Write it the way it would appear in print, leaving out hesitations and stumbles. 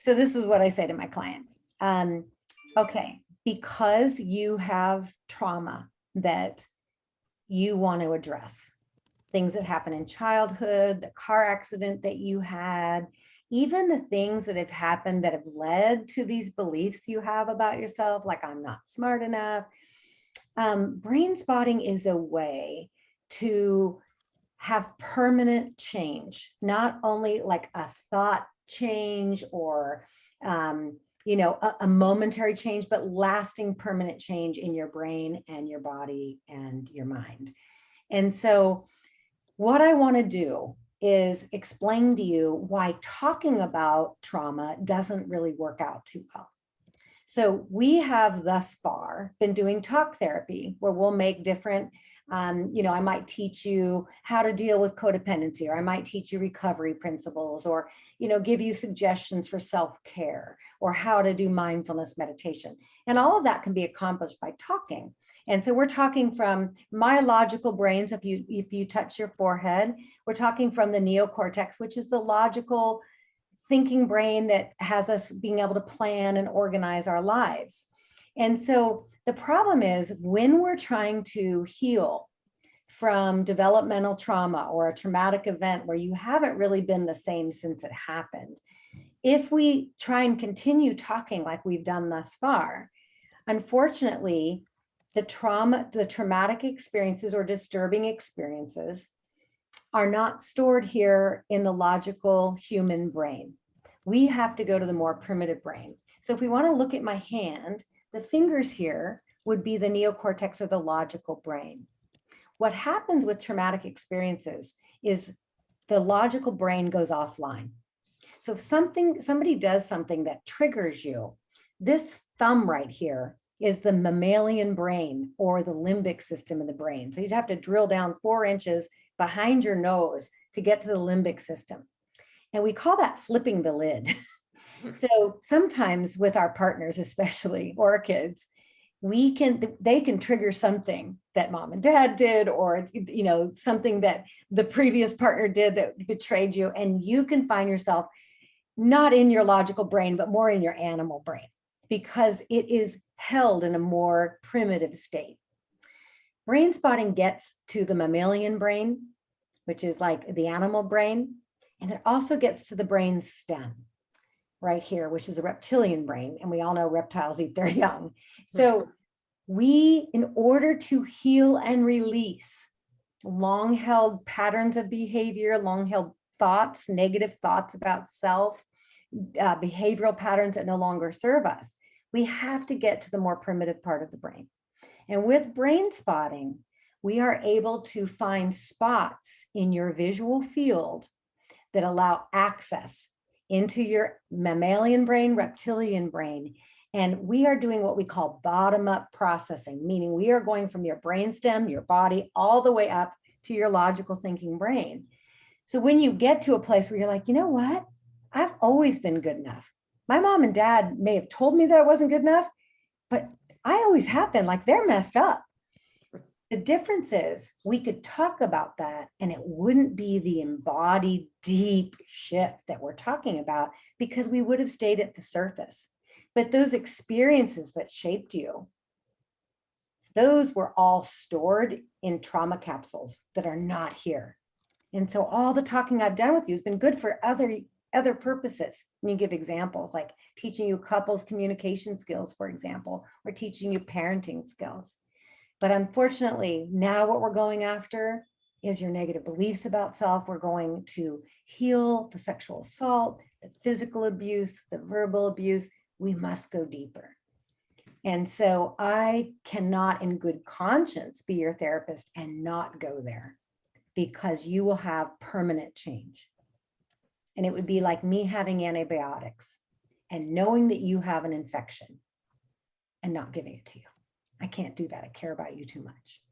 So this is what I say to my client. Okay, because you have trauma that you want to address, things that happen in childhood, the car accident that you had, even the things that have happened that have led to these beliefs you have about yourself, like I'm not smart enough. Brain spotting is a way to have permanent change, not only like a thought change or a momentary change, but lasting permanent change in your brain and your body and your mind. And so what I want to do is explain to you why talking about trauma doesn't really work out too well. So we have thus far been doing talk therapy where we'll make different, I might teach you how to deal with codependency, or I might teach you recovery principles, or, give you suggestions for self-care or how to do mindfulness meditation. And all of that can be accomplished by talking. And so we're talking from my logical brains. If you touch your forehead, we're talking from the neocortex, which is the logical thinking brain that has us being able to plan and organize our lives. And so the problem is when we're trying to heal from developmental trauma or a traumatic event where you haven't really been the same since it happened, if we try and continue talking like we've done thus far, unfortunately, the traumatic experiences or disturbing experiences are not stored here in the logical human brain. We have to go to the more primitive brain. So if we want to look at my hand, the fingers here would be the neocortex or the logical brain. What happens with traumatic experiences is the logical brain goes offline. So if somebody does something that triggers you, this thumb right here is the mammalian brain or the limbic system in the brain. So you'd have to drill down 4 inches behind your nose to get to the limbic system. And we call that flipping the lid. So sometimes with our partners, especially, or our kids, they can trigger something that mom and dad did, or, something that the previous partner did that betrayed you. And you can find yourself not in your logical brain, but more in your animal brain, because it is held in a more primitive state. Brain spotting gets to the mammalian brain, which is like the animal brain, and it also gets to the brain stem right here, which is a reptilian brain. And we all know reptiles eat their young. So in order to heal and release long-held patterns of behavior, long-held thoughts, negative thoughts about self, behavioral patterns that no longer serve us, we have to get to the more primitive part of the brain. And with brain spotting, we are able to find spots in your visual field that allow access into your mammalian brain, reptilian brain. And we are doing what we call bottom-up processing, meaning we are going from your brainstem, your body, all the way up to your logical thinking brain. So when you get to a place where you're like, you know what? I've always been good enough. My mom and dad may have told me that I wasn't good enough, but I always have been. Like, they're messed up. The difference is we could talk about that and it wouldn't be the embodied deep shift that we're talking about, because we would have stayed at the surface. But those experiences that shaped you, those were all stored in trauma capsules that are not here. And so all the talking I've done with you has been good for other purposes. And you give examples like teaching you couples communication skills, for example, or teaching you parenting skills. But unfortunately, now what we're going after is your negative beliefs about self. We're going to heal the sexual assault, the physical abuse, the verbal abuse. We must go deeper. And so I cannot in good conscience be your therapist and not go there, because you will have permanent change. And it would be like me having antibiotics and knowing that you have an infection and not giving it to you. I can't do that. I care about you too much.